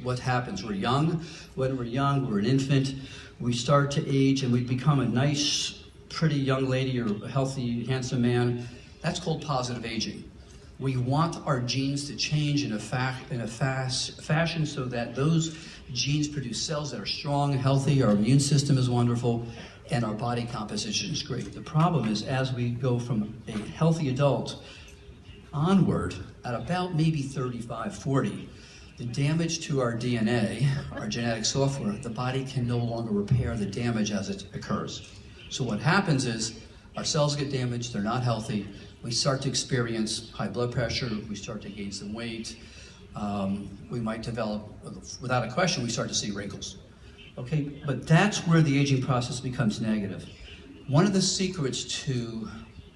what happens. We're young. When we're young, we're an infant. We start to age and we become a nice, pretty young lady or a healthy, handsome man. That's called positive aging. We want our genes to change in a fast fashion so that those genes produce cells that are strong and healthy, our immune system is wonderful, and our body composition is great. The problem is, as we go from a healthy adult onward, at about maybe 35, 40, the damage to our DNA, our genetic software, the body can no longer repair the damage as it occurs. So what happens is, our cells get damaged, they're not healthy, we start to experience high blood pressure, we start to gain some weight, we might develop, without a question, we start to see wrinkles. Okay, but that's where the aging process becomes negative. One of the secrets to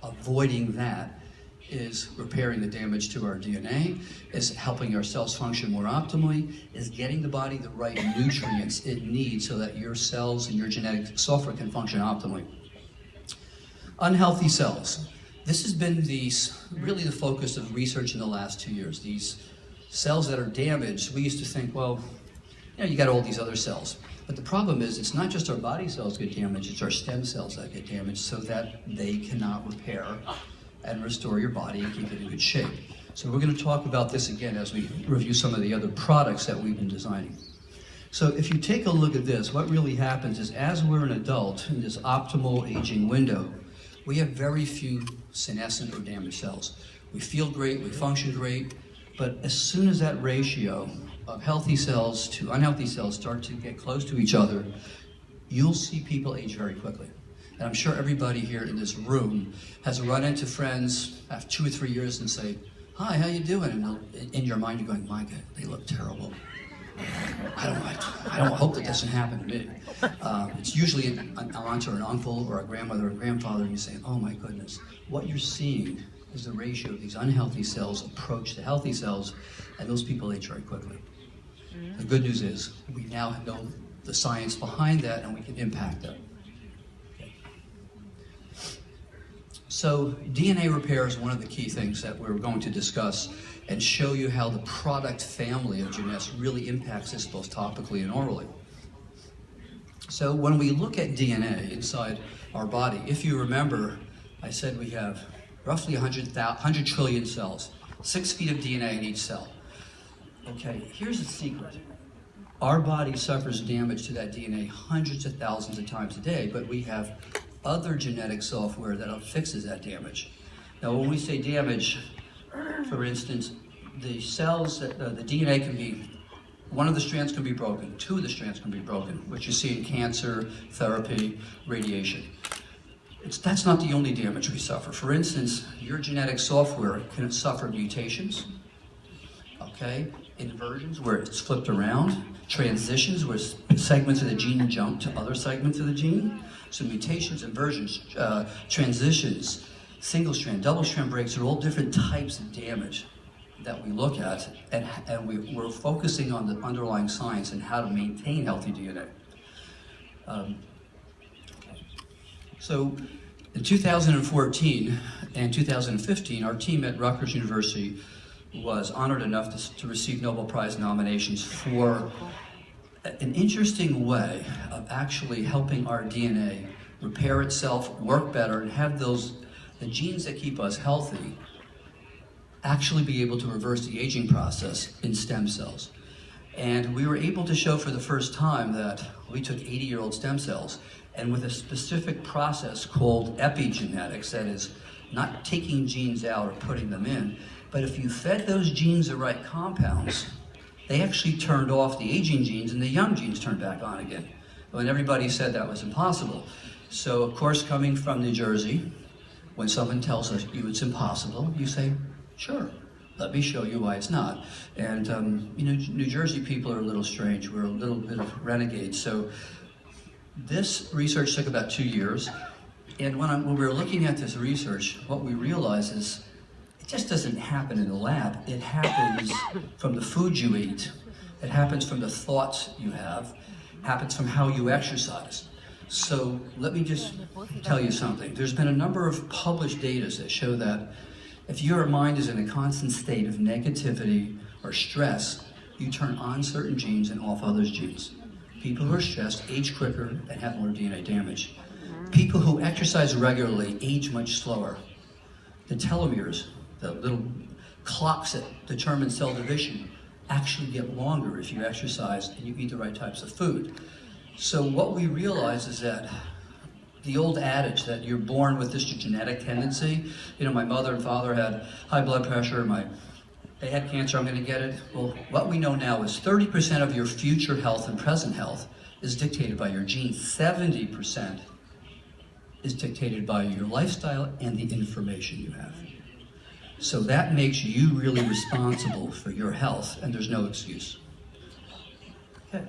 avoiding that is repairing the damage to our DNA, is helping our cells function more optimally, is getting the body the right nutrients it needs so that your cells and your genetic software can function optimally. Unhealthy cells. This has been really the focus of research in the last 2 years. These cells that are damaged, we used to think, well, you got all these other cells. But the problem is, it's not just our body cells get damaged, it's our stem cells that get damaged so that they cannot repair and restore your body and keep it in good shape. So we're going to talk about this again as we review some of the other products that we've been designing. So if you take a look at this, what really happens is, as we're an adult in this optimal aging window, we have very few senescent or damaged cells. We feel great, we function great, but as soon as that ratio of healthy cells to unhealthy cells start to get close to each other, you'll see people age very quickly. And I'm sure everybody here in this room has run into friends after 2 or 3 years and say, "Hi, how you doing?" And in your mind you're going, "My God, they look terrible. I don't hope that doesn't happen to me." It's usually an aunt or an uncle or a grandmother or a grandfather, and you say, "Oh my goodness." What you're seeing is the ratio of these unhealthy cells approach the healthy cells, and those people age very quickly. The good news is, we now know the science behind that, and we can impact that. Okay. So DNA repair is one of the key things that we're going to discuss and show you how the product family of Jeunesse really impacts this both topically and orally. So when we look at DNA inside our body, if you remember, I said we have roughly 100 trillion cells, 6 feet of DNA in each cell. Okay, here's the secret. Our body suffers damage to that DNA hundreds of thousands of times a day, but we have other genetic software that fixes that damage. Now, when we say damage, for instance, the cells, the DNA can be, one of the strands can be broken, 2 of the strands can be broken, which you see in cancer, therapy, radiation. That's not the only damage we suffer. For instance, your genetic software can suffer mutations, okay, inversions where it's flipped around, transitions where segments of the gene jump to other segments of the gene. So mutations, inversions, transitions, single strand, double strand breaks are all different types of damage that we look at, and we're focusing on the underlying science and how to maintain healthy DNA. So in 2014 and 2015, our team at Rutgers University was honored enough to receive Nobel Prize nominations for an interesting way of actually helping our DNA repair itself, work better, and have the genes that keep us healthy actually be able to reverse the aging process in stem cells. And we were able to show for the first time that we took 80-year-old stem cells, and with a specific process called epigenetics, that is, not taking genes out or putting them in, but if you fed those genes the right compounds, they actually turned off the aging genes and the young genes turned back on again. When everybody said that was impossible. So, of course, coming from New Jersey, when someone tells us it's impossible, you say, "Sure, let me show you why it's not." And New Jersey people are a little strange. We're a little bit of renegades. So this research took about 2 years. And when we were looking at this research, what we realized is it just doesn't happen in the lab. It happens from the food you eat. It happens from the thoughts you have. It happens from how you exercise. So let me just tell you something. There's been a number of published data that show that if your mind is in a constant state of negativity or stress, you turn on certain genes and off other genes. People who are stressed age quicker and have more DNA damage. People who exercise regularly age much slower. The telomeres, the little clocks that determine cell division, actually get longer if you exercise and you eat the right types of food. So what we realize is that the old adage that you're born with this genetic tendency, you know, my mother and father had high blood pressure, they had cancer, I'm going to get it. Well, what we know now is 30% of your future health and present health is dictated by your genes. 70% is dictated by your lifestyle and the information you have. So that makes you really responsible for your health, and there's no excuse. Okay.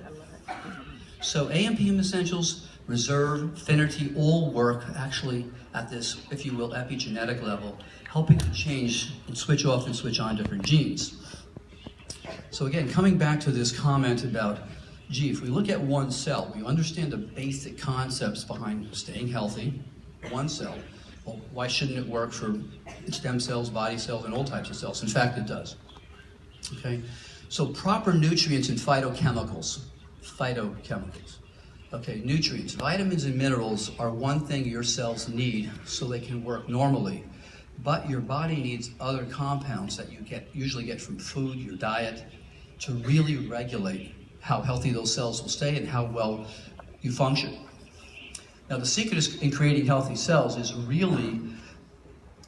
So A and PM essentials, reserve, affinity, all work actually at this, if you will, epigenetic level, helping to change and switch off and switch on different genes. So again, coming back to this comment about, gee, if we look at one cell, we understand the basic concepts behind staying healthy, one cell. Well, why shouldn't it work for stem cells, body cells, and all types of cells? In fact, it does. Okay, so proper nutrients and phytochemicals. Okay, nutrients, vitamins and minerals are one thing your cells need so they can work normally. But your body needs other compounds that you usually get from food, your diet, to really regulate how healthy those cells will stay and how well you function. Now, the secret in creating healthy cells is really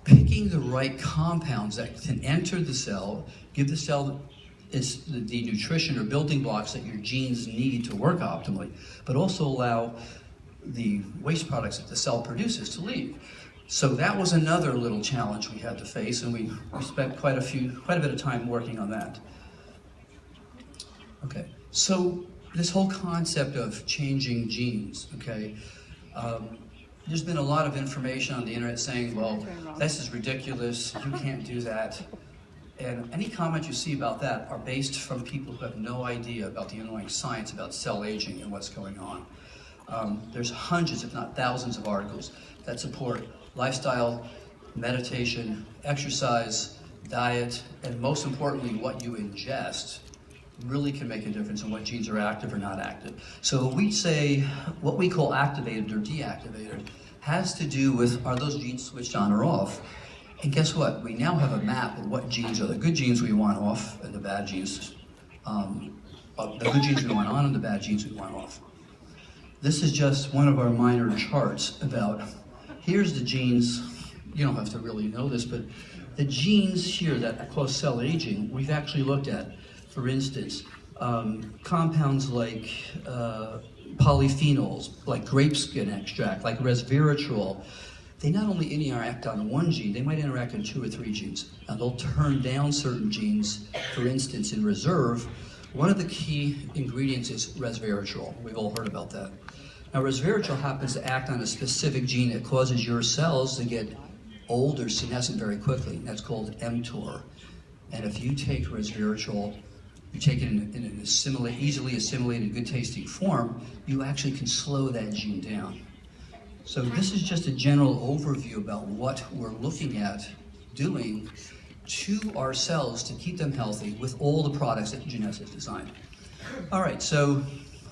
picking the right compounds that can enter the cell, give the cell the nutrition or building blocks that your genes need to work optimally, but also allow the waste products that the cell produces to leave. So that was another little challenge we had to face, and we spent quite a bit of time working on that. Okay, so this whole concept of changing genes, okay, there's been a lot of information on the internet saying, well, this is ridiculous, you can't do that. And any comment you see about that are based from people who have no idea about the underlying science about cell aging and what's going on. There's hundreds, if not thousands, of articles that support lifestyle, meditation, exercise, diet, and most importantly, what you ingest really can make a difference in what genes are active or not active. So we say what we call activated or deactivated has to do with, are those genes switched on or off? And guess what? We now have a map of what genes are the good genes we want off and the bad genes, the good genes we want on and the bad genes we want off. This is just one of our minor charts about, here's the genes, you don't have to really know this, but the genes here that cause cell aging, we've actually looked at. For instance, compounds like polyphenols, like grape skin extract, like resveratrol, they not only interact on one gene, they might interact on 2 or 3 genes. And they'll turn down certain genes. For instance, in reserve, one of the key ingredients is resveratrol. We've all heard about that. Now, resveratrol happens to act on a specific gene that causes your cells to get old or senescent very quickly. That's called mTOR. And if you take resveratrol, you take it in an easily assimilated, good-tasting form, you actually can slow that gene down. So this is just a general overview about what we're looking at doing to our cells to keep them healthy with all the products that Jeunesse has designed. All right, so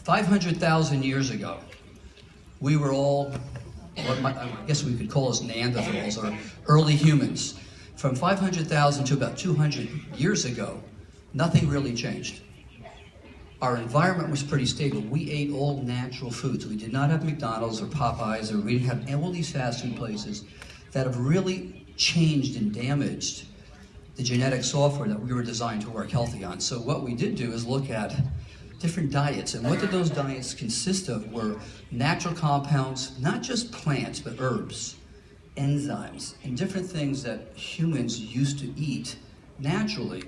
500,000 years ago, we were all, I guess we could call us Neanderthals or early humans. From 500,000 to about 200 years ago, nothing really changed. Our environment was pretty stable. We ate all natural foods. We did not have McDonald's or Popeyes, or we didn't have all these fast food places that have really changed and damaged the genetic software that we were designed to work healthy on. So what we did do is look at different diets, and what did those diets consist of were natural compounds, not just plants, but herbs, enzymes, and different things that humans used to eat naturally.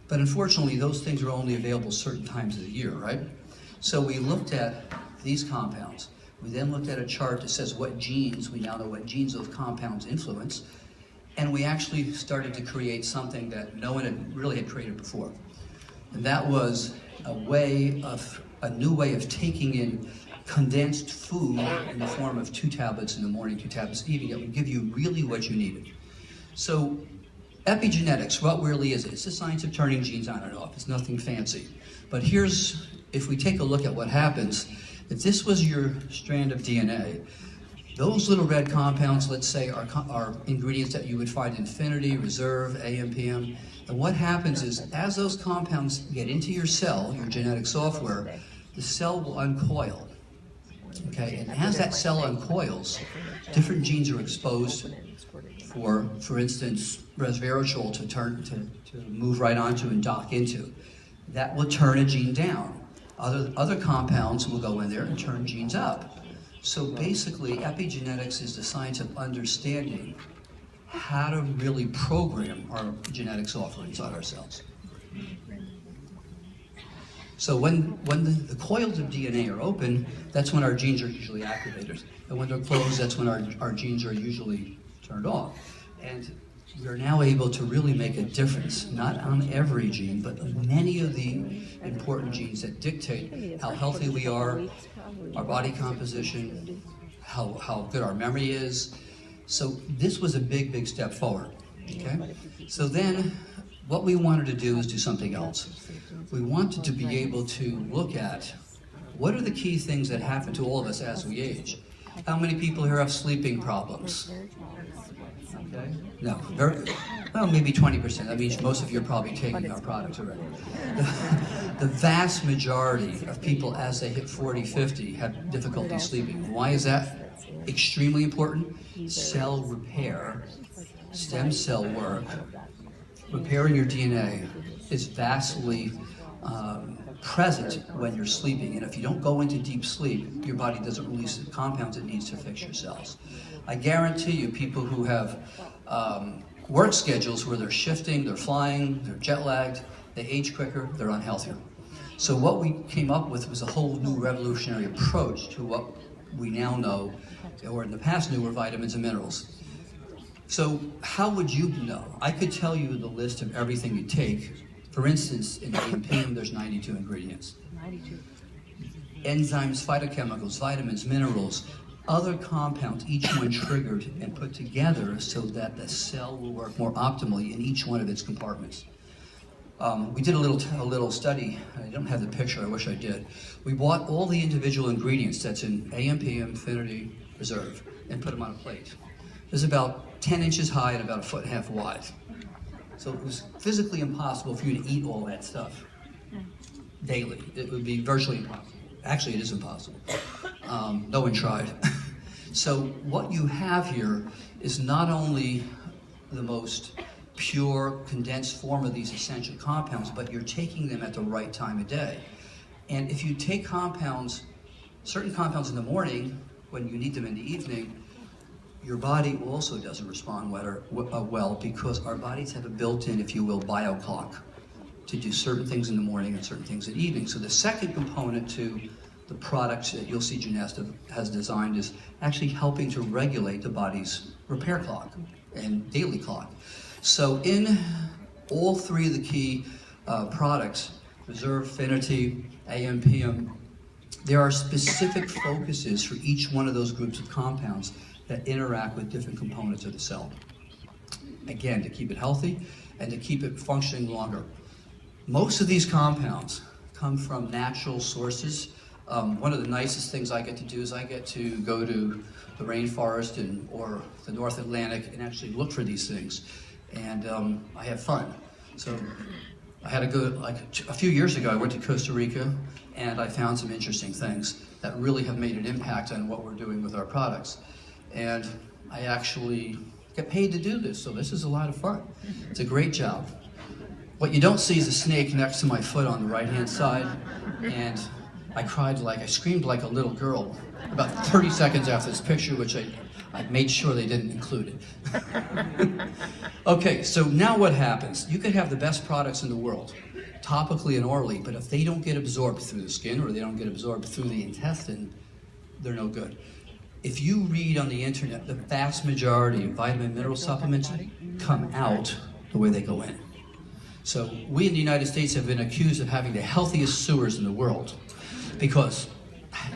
But unfortunately, those things are only available certain times of the year, right? So we looked at these compounds. We then looked at a chart that says what genes, we now know what genes those compounds influence, and we actually started to create something that no one had really created before. And that was a new way of taking in condensed food in the form of 2 tablets in the morning, 2 tablets in the evening that would give you really what you needed. So epigenetics, what really is it? It's the science of turning genes on and off. It's nothing fancy. But here's, if we take a look at what happens, if this was your strand of DNA, those little red compounds, let's say, are ingredients that you would find in Infinity, Reserve, AMPM. And what happens is, as those compounds get into your cell, your genetic software, the cell will uncoil. Okay, and as that cell uncoils, different genes are exposed for instance, resveratrol to move right onto and dock into. That will turn a gene down. Other compounds will go in there and turn genes up. So basically, epigenetics is the science of understanding how to really program our genetic software inside ourselves. So when the coils of DNA are open, that's when our genes are usually activated. And when they're closed, that's when our genes are usually turned off. And we're now able to really make a difference, not on every gene, but on many of the important genes that dictate how healthy we are, our body composition, how good our memory is. So this was a big, big step forward, okay? So then, what we wanted to do is do something else. We wanted to be able to look at what are the key things that happen to all of us as we age. How many people here have sleeping problems? Okay. No, well, maybe 20%. That means most of you are probably taking our products already. The vast majority of people as they hit 40, 50 have difficulty sleeping. Why is that extremely important? Cell repair, stem cell work, repairing your DNA is vastly present when you're sleeping. And if you don't go into deep sleep, your body doesn't release the compounds it needs to fix your cells. I guarantee you, people who have work schedules where they're shifting, they're flying, they're jet lagged, they age quicker, they're unhealthier. So what we came up with was a whole new revolutionary approach to what we now know, or in the past knew, were vitamins and minerals. So how would you know? I could tell you the list of everything you take. For instance, in AMPM, there's 92 ingredients. 92. Enzymes, phytochemicals, vitamins, minerals, other compounds, each one triggered and put together so that the cell will work more optimally in each one of its compartments. We did a little study. I don't have the picture, I wish I did. We bought all the individual ingredients that's in AMPM, Infinity, Reserve, and put them on a plate. It was about 10 inches high and about 1.5 feet wide. So it was physically impossible for you to eat all that stuff daily. It would be virtually impossible. Actually, it is impossible. No one tried. So what you have here is not only the most pure, condensed form of these essential compounds, but you're taking them at the right time of day. And if you take compounds, certain compounds in the morning, when you need them in the evening, your body also doesn't respond well because our bodies have a built-in, if you will, bio-clock to do certain things in the morning and certain things in the evening. So the second component to the products that you'll see Jeunesse has designed is actually helping to regulate the body's repair clock and daily clock. So in all three of the key products, Reserve, Infinity, AMPM, there are specific focuses for each one of those groups of compounds that interact with different components of the cell. Again, to keep it healthy and to keep it functioning longer. Most of these compounds come from natural sources. One of the nicest things I get to do is I get to go to the rainforest or the North Atlantic and actually look for these things. And I have fun. So I had a good, like a few years ago, I went to Costa Rica and I found some interesting things that really have made an impact on what we're doing with our products. And I actually get paid to do this, so this is a lot of fun. It's a great job. What you don't see is a snake next to my foot on the right-hand side, and I screamed like a little girl about 30 seconds after this picture, which I made sure they didn't include it. Okay, so now what happens? You could have the best products in the world, topically and orally, but if they don't get absorbed through the skin or they don't get absorbed through the intestine, they're no good. If you read on the internet, the vast majority of vitamin and mineral supplements come out the way they go in. So we in the United States have been accused of having the healthiest sewers in the world because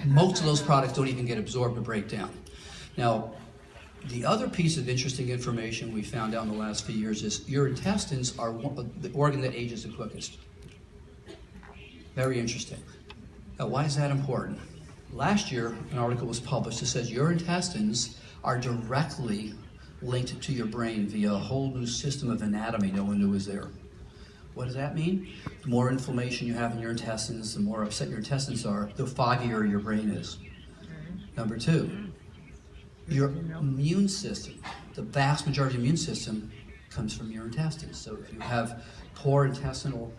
most of those products don't even get absorbed or break down. Now, the other piece of interesting information we found out in the last few years is your intestines are the organ that ages the quickest. Very interesting. Now, why is that important? Last year, an article was published that says your intestines are directly linked to your brain via a whole new system of anatomy no one knew was there. What does that mean? The more inflammation you have in your intestines, the more upset your intestines are, the foggier your brain is. Number two, your immune system, the vast majority of the immune system comes from your intestines. So if you have poor intestinal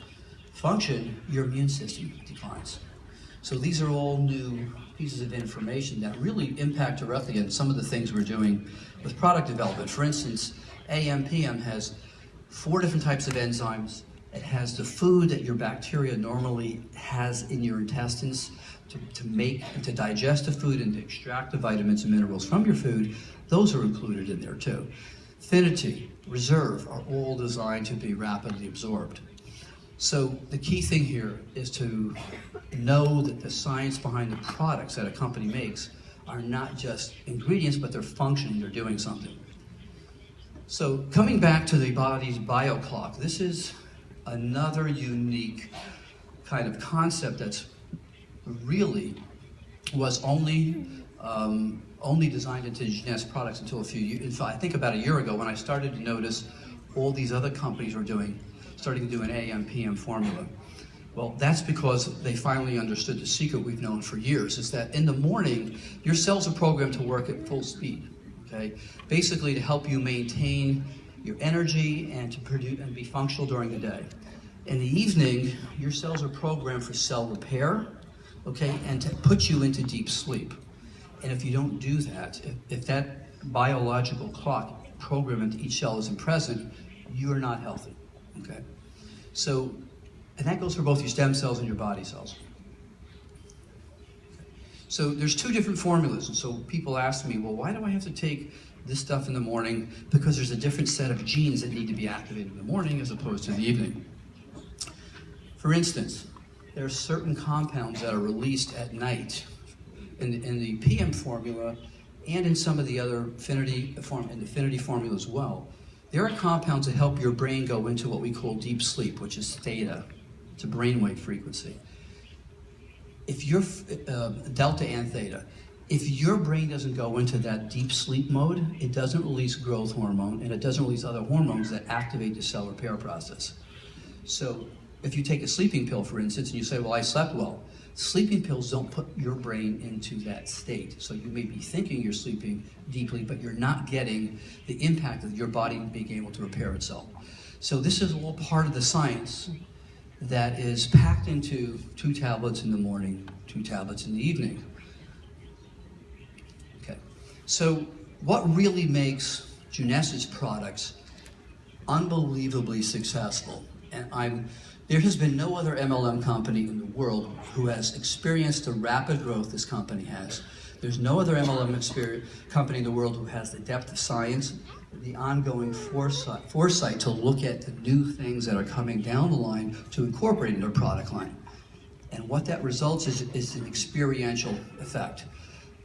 function, your immune system declines. So these are all new pieces of information that really impact directly on some of the things we're doing with product development. For instance, AMPM has 4 different types of enzymes. It has the food that your bacteria normally has in your intestines to make and to digest the food and to extract the vitamins and minerals from your food. Those are included in there too. Affinity, reserve are all designed to be rapidly absorbed. So the key thing here is to know that the science behind the products that a company makes are not just ingredients, but they're functioning, they're doing something. So coming back to the body's bioclock, this is another unique kind of concept that's really was only designed into Jeunesse products until I think about a year ago when I started to notice all these other companies were starting to do an AM/PM formula. Well, that's because they finally understood the secret we've known for years, is that in the morning, your cells are programmed to work at full speed, okay? Basically to help you maintain your energy and to produce and be functional during the day. In the evening, your cells are programmed for cell repair, okay, and to put you into deep sleep. And if you don't do that, if that biological clock program into each cell isn't present, you are not healthy, okay? So, and that goes for both your stem cells and your body cells. So there's 2 different formulas, and so people ask me, well, why do I have to take this stuff in the morning? Because there's a different set of genes that need to be activated in the morning as opposed to the evening. For instance, there are certain compounds that are released at night in the PM formula and in some of the other affinity formula as well. There are compounds that help your brain go into what we call deep sleep, which is theta. It's a brainwave frequency. If you're delta and theta, if your brain doesn't go into that deep sleep mode, it doesn't release growth hormone and it doesn't release other hormones that activate the cell repair process. So if you take a sleeping pill, for instance, and you say, well, I slept well, sleeping pills don't put your brain into that state. So you may be thinking you're sleeping deeply, but you're not getting the impact of your body being able to repair itself. So this is all part of the science that is packed into 2 tablets in the morning, 2 tablets in the evening. Okay, so what really makes Jeunesse's products unbelievably successful? And there has been no other MLM company in the world who has experienced the rapid growth this company has. There's no other MLM company in the world who has the depth of science, the ongoing foresight to look at the new things that are coming down the line to incorporate in their product line. And what that results is an experiential effect.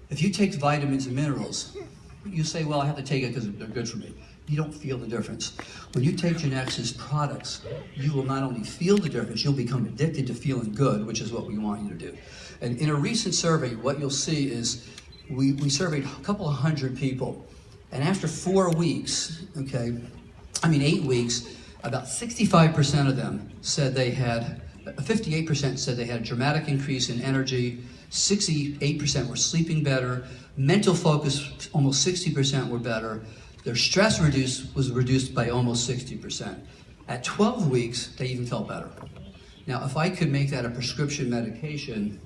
If you take vitamins and minerals, you say, well, I have to take it because they're good for me. You don't feel the difference. When you take Jeunesse's products, you will not only feel the difference, you'll become addicted to feeling good, which is what we want you to do. And in a recent survey, what you'll see is we surveyed a couple of hundred people, and after 4 weeks, 8 weeks, about 65% of them said they had, 58% said they had a dramatic increase in energy, 68% were sleeping better, mental focus, almost 60% were better, their stress was reduced by almost 60%. At 12 weeks, they even felt better. Now, if I could make that a prescription medication,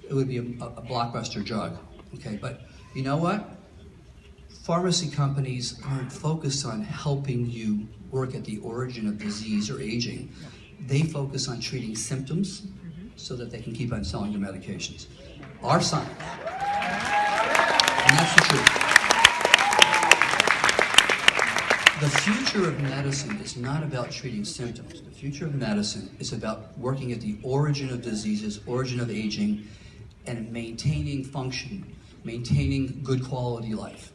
it would be a blockbuster drug, okay? But you know what? Pharmacy companies aren't focused on helping you work at the origin of disease or aging. They focus on treating symptoms so that they can keep on selling their medications. Our science, and that's the truth. The future of medicine is not about treating symptoms. The future of medicine is about working at the origin of diseases, origin of aging, and maintaining function, maintaining good quality life.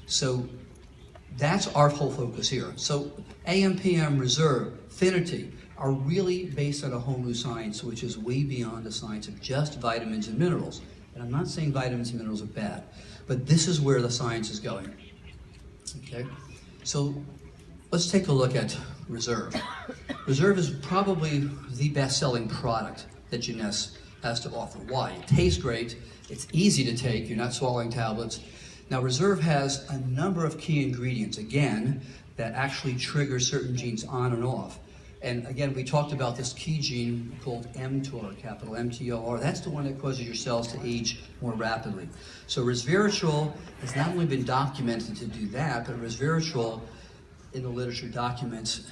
So that's our whole focus here. So AM/PM, reserve, affinity, are really based on a whole new science, which is way beyond the science of just vitamins and minerals. And I'm not saying vitamins and minerals are bad, but this is where the science is going. Okay? So let's take a look at Reserve. Reserve is probably the best-selling product that Jeunesse has to offer. Why? It tastes great, it's easy to take, you're not swallowing tablets. Now Reserve has a number of key ingredients, again, that actually trigger certain genes on and off. And again, we talked about this key gene called mTOR, capital MTOR. That's the one that causes your cells to age more rapidly. So resveratrol has not only been documented to do that, but resveratrol in the literature documents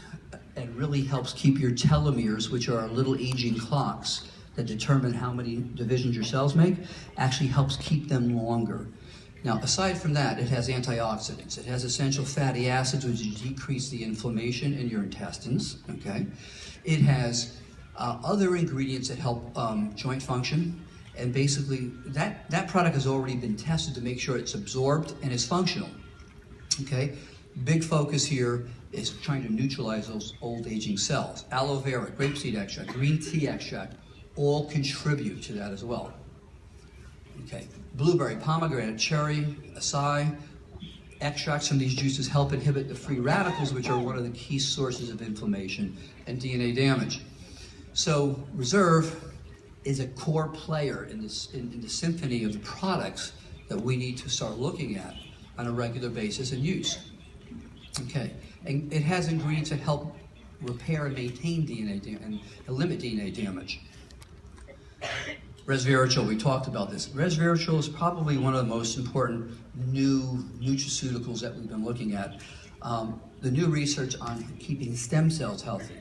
and really helps keep your telomeres, which are our little aging clocks that determine how many divisions your cells make, actually helps keep them longer. Now, aside from that, it has antioxidants. It has essential fatty acids, which decrease the inflammation in your intestines, okay? It has other ingredients that help joint function, and basically, that product has already been tested to make sure it's absorbed and is functional, okay? Big focus here is trying to neutralize those old aging cells. Aloe vera, grapeseed extract, green tea extract, all contribute to that as well. Okay, blueberry, pomegranate, cherry, acai, extracts from these juices help inhibit the free radicals, which are one of the key sources of inflammation and DNA damage. So Reserve is a core player in the symphony of products that we need to start looking at on a regular basis and use. Okay, and it has ingredients that help repair and maintain DNA and limit DNA damage. Resveratrol, we talked about this. Resveratrol is probably one of the most important new nutraceuticals that we've been looking at. The new research on keeping stem cells healthy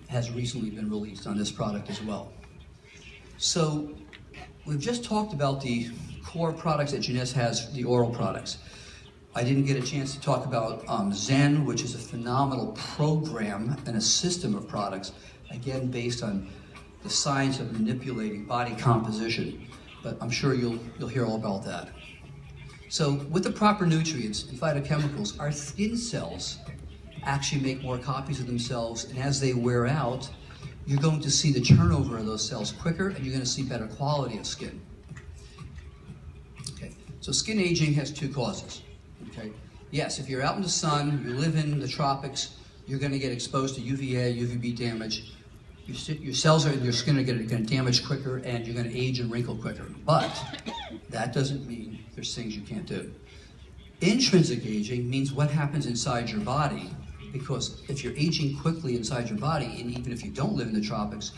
has recently been released on this product as well. So we've just talked about the core products that Jeunesse has, the oral products. I didn't get a chance to talk about Zen, which is a phenomenal program and a system of products, again based on the science of manipulating body composition, but I'm sure you'll hear all about that. So with the proper nutrients and phytochemicals, our skin cells actually make more copies of themselves, and as they wear out, you're going to see the turnover of those cells quicker, and you're going to see better quality of skin. Okay, so skin aging has two causes. Okay, yes, if you're out in the sun, you live in the tropics, you're going to get exposed to UVA, UVB damage. Your cells in your skin are going to damage quicker, and you're going to age and wrinkle quicker. But that doesn't mean there's things you can't do. Intrinsic aging means what happens inside your body, because if you're aging quickly inside your body, and even if you don't live in the tropics,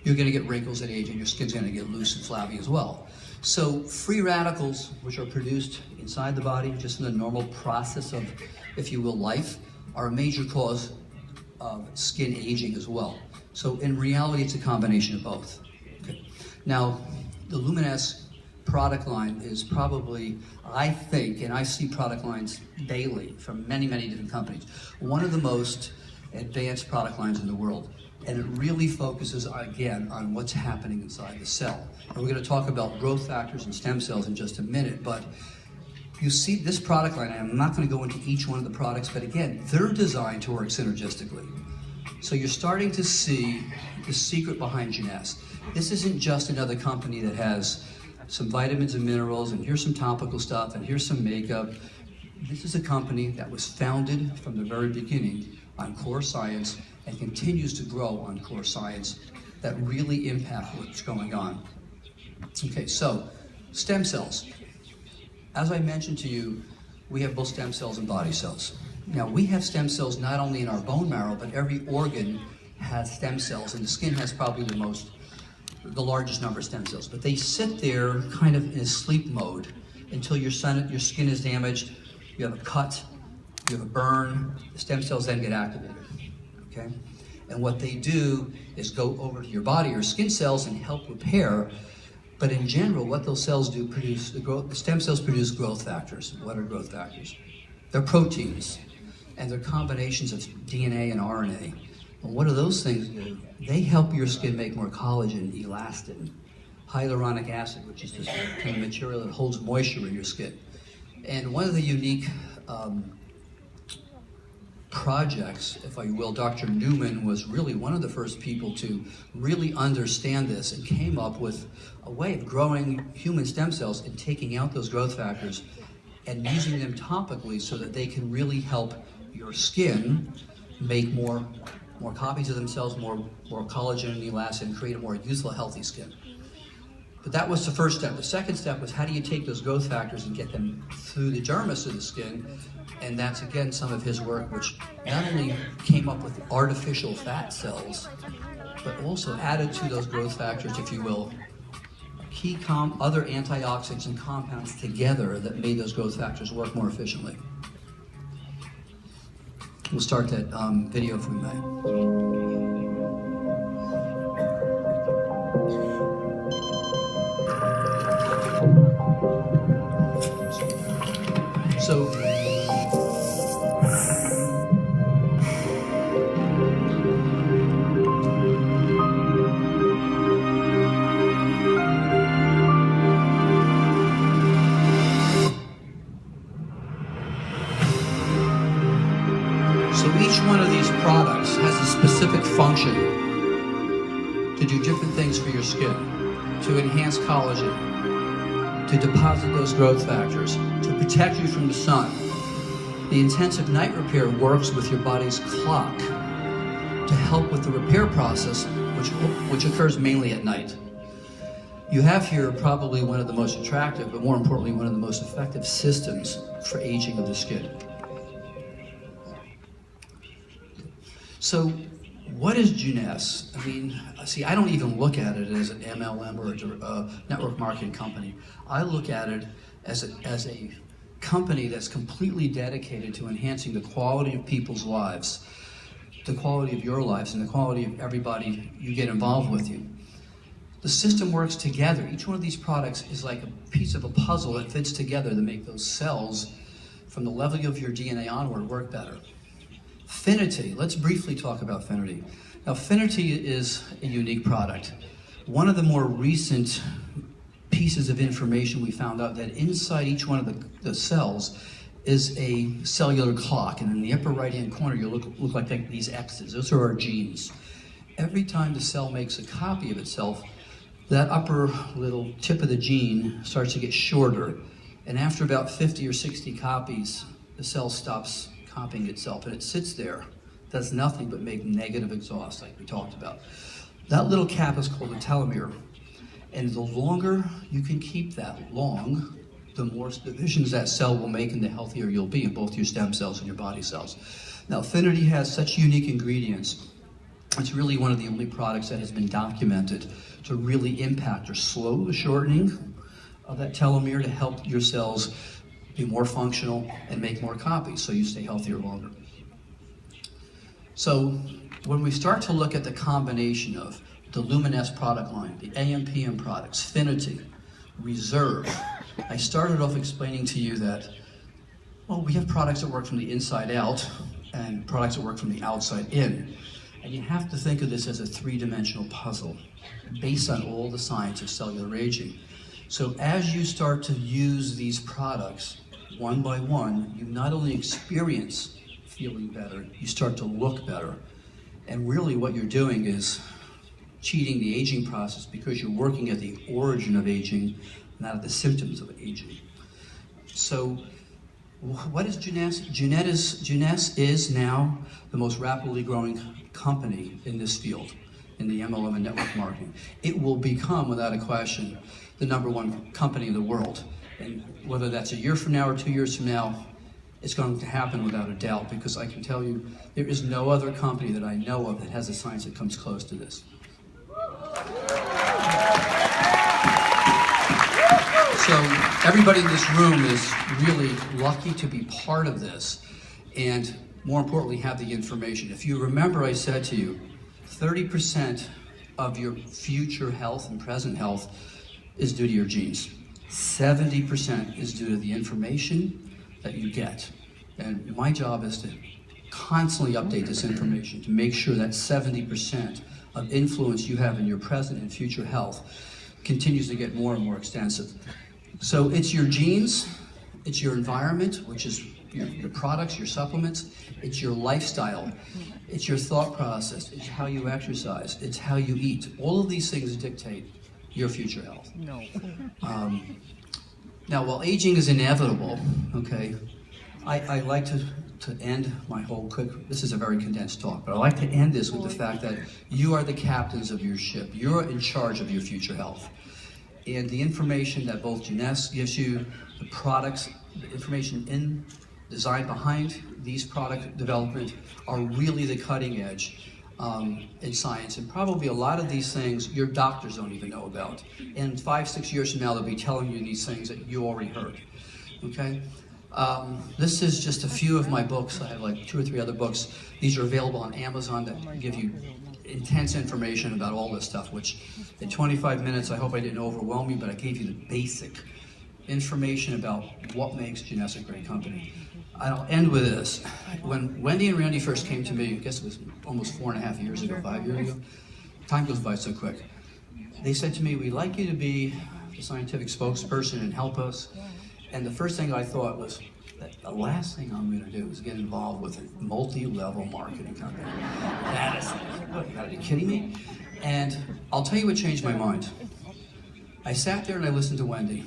you're going to get wrinkles at age, and your skin's going to get loose and flabby as well. So free radicals, which are produced inside the body, just in the normal process of, if you will, life, are a major cause of skin aging as well. So in reality, it's a combination of both. Okay. Now, the Luminesce product line is probably, I think, and I see product lines daily from many, many different companies, one of the most advanced product lines in the world. And it really focuses, again, on what's happening inside the cell. And we're going to talk about growth factors and stem cells in just a minute, but you see this product line, and I'm not going to go into each one of the products, but again, they're designed to work synergistically. So you're starting to see the secret behind Jeunesse. This isn't just another company that has some vitamins and minerals, and here's some topical stuff, and here's some makeup. This is a company that was founded from the very beginning on core science and continues to grow on core science that really impact what's going on. Okay, so stem cells. As I mentioned to you, we have both stem cells and body cells. Now, we have stem cells not only in our bone marrow, but every organ has stem cells, and the skin has probably the largest number of stem cells. But they sit there kind of in a sleep mode until your skin is damaged, you have a cut, you have a burn, the stem cells then get activated, okay? And what they do is go over to your body or skin cells and help repair. But in general, what those cells do the stem cells produce growth factors. What are growth factors? They're proteins, and they're combinations of DNA and RNA. And what do those things do? They help your skin make more collagen, elastin, hyaluronic acid, which is this kind of material that holds moisture in your skin. And one of the unique projects, if I will. Dr. Newman was really one of the first people to really understand this and came up with a way of growing human stem cells and taking out those growth factors and using them topically so that they can really help your skin make more copies of themselves, more collagen and elastin, create a more youthful, healthy skin. But that was the first step. The second step was, how do you take those growth factors and get them through the dermis of the skin? And that's, again, some of his work, which not only came up with artificial fat cells, but also added to those growth factors, if you will, other antioxidants and compounds together that made those growth factors work more efficiently. We'll start that video if we may. So, each one of these products has a specific function to do different things for your skin, to enhance collagen, to deposit those growth factors, to protect you from the sun. The intensive night repair works with your body's clock to help with the repair process, which occurs mainly at night. You have here probably one of the most attractive, but more importantly, one of the most effective systems for aging of the skin. So, what is Jeunesse? I mean, see, I don't even look at it as an MLM or a network marketing company. I look at it as a company that's completely dedicated to enhancing the quality of people's lives, the quality of your lives, and the quality of everybody you get involved with you. The system works together. Each one of these products is like a piece of a puzzle that fits together to make those cells, from the level of your DNA onward, work better. Finity, let's briefly talk about Finity. Now, Finity is a unique product. One of the more recent pieces of information we found out that inside each one of the cells is a cellular clock, and in the upper right-hand corner, you look like these X's. Those are our genes. Every time the cell makes a copy of itself, that upper little tip of the gene starts to get shorter, and after about 50 or 60 copies, the cell stops copying itself, and it sits there, does nothing but make negative exhaust, like we talked about. That little cap is called a telomere, and the longer you can keep that long, the more divisions that cell will make and the healthier you'll be in both your stem cells and your body cells. Now, Finity has such unique ingredients. It's really one of the only products that has been documented to really impact or slow the shortening of that telomere to help your cells be more functional and make more copies so you stay healthier longer. So when we start to look at the combination of the Luminesce product line, the AM/PM products, Finity, Reserve, I started off explaining to you that, well, we have products that work from the inside out and products that work from the outside in. And you have to think of this as a three-dimensional puzzle based on all the science of cellular aging. So as you start to use these products one by one, you not only experience feeling better, you start to look better. And really what you're doing is cheating the aging process because you're working at the origin of aging, not at the symptoms of aging. So what is Jeunesse? Jeunesse is now the most rapidly growing company in this field, in the MLM and network marketing. It will become, without a question, the #1 company in the world. And whether that's a year from now or 2 years from now, it's going to happen without a doubt, because I can tell you there is no other company that I know of that has a science that comes close to this. So everybody in this room is really lucky to be part of this, and more importantly, have the information. If you remember, I said to you, 30% of your future health and present health is due to your genes. 70% is due to the information that you get. And my job is to constantly update this information to make sure that 70% of influence you have in your present and future health continues to get more and more extensive. So it's your genes, it's your environment, which is your products, your supplements. It's your lifestyle. It's your thought process. It's how you exercise. It's how you eat. All of these things dictate your future health. No. Now, while aging is inevitable, okay, I like to end my whole quick, this is a very condensed talk, but I like to end this with the fact that you are the captains of your ship. You're in charge of your future health. And the information that both Jeunesse gives you, the products, the information designed behind these product development are really the cutting edge in science. And probably a lot of these things your doctors don't even know about. And 5-6 years from now, they'll be telling you these things that you already heard, okay? This is just a few of my books. I have like 2 or 3 other books. These are available on Amazon that give you intense information about all this stuff, which in 25 minutes, I hope I didn't overwhelm you, but I gave you the basic information about what makes Jeunesse a great company. I'll end with this. When Wendy and Randy first came to me, I guess it was almost 4.5 years ago, 5 years ago, time goes by so quick. They said to me, we'd like you to be the scientific spokesperson and help us. And the first thing I thought was, that the last thing I'm going to do is get involved with a multi-level marketing company. That is, what, you gotta be kidding me? And I'll tell you what changed my mind. I sat there and I listened to Wendy.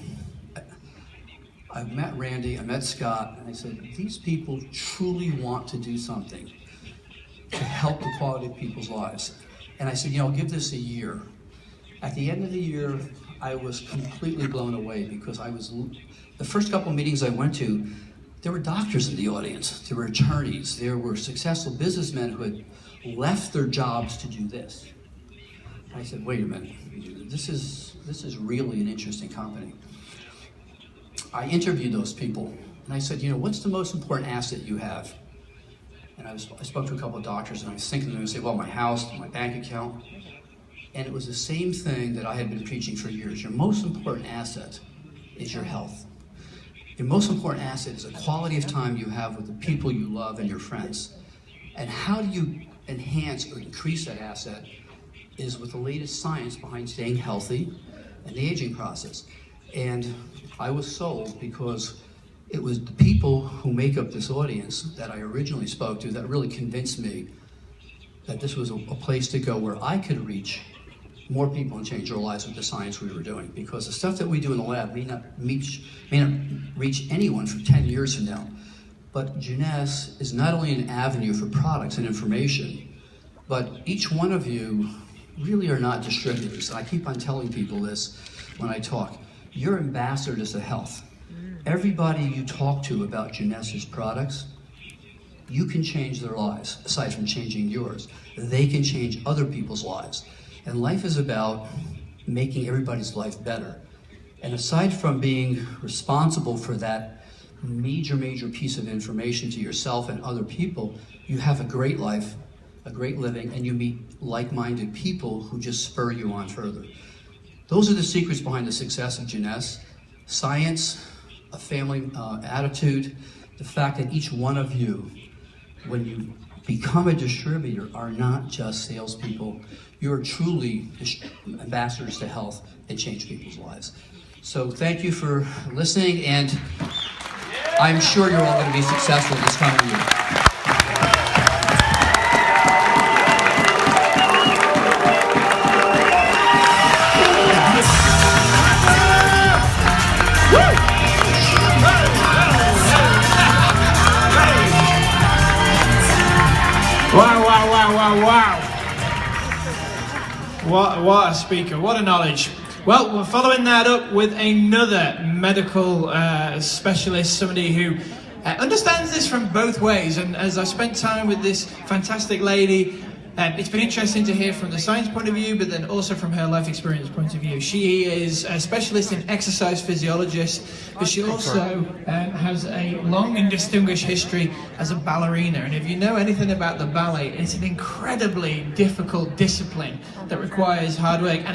I met Randy, I met Scott, and I said, these people truly want to do something to help the quality of people's lives. And I said, I'll give this a year. At the end of the year, I was completely blown away because the first couple of meetings I went to, there were doctors in the audience, there were attorneys, there were successful businessmen who had left their jobs to do this. I said, wait a minute, this is really an interesting company. I interviewed those people, and I said, what's the most important asset you have? And I spoke to a couple of doctors, and I was thinking to them, I said, well, my house, my bank account. And it was the same thing that I had been preaching for years. Your most important asset is your health. Your most important asset is the quality of time you have with the people you love and your friends. And how do you enhance or increase that asset is with the latest science behind staying healthy and the aging process. And I was sold because it was the people who make up this audience that I originally spoke to that really convinced me that this was a place to go where I could reach more people and change their lives with the science we were doing. Because the stuff that we do in the lab may not reach anyone for 10 years from now. But Jeunesse is not only an avenue for products and information, but each one of you really are not distributors. And I keep on telling people this when I talk. You're ambassadors to health. Everybody you talk to about Jeunesse's products, you can change their lives, aside from changing yours. They can change other people's lives. And life is about making everybody's life better. And aside from being responsible for that major piece of information to yourself and other people, you have a great life, a great living, and you meet like-minded people who just spur you on further. Those are the secrets behind the success of Jeunesse. Science, a family attitude, the fact that each one of you, when you become a distributor, are not just salespeople. You're truly ambassadors to health and change people's lives. So thank you for listening, and I'm sure you're all going to be successful this coming year. Wow. What a speaker, what a knowledge. Well, we're following that up with another medical specialist, somebody who understands this from both ways. And as I spent time with this fantastic lady, it's been interesting to hear from the science point of view, but then also from her life experience point of view. She is a specialist in exercise physiologist, but she also has a long and distinguished history as a ballerina. And if you know anything about the ballet, it's an incredibly difficult discipline that requires hard work.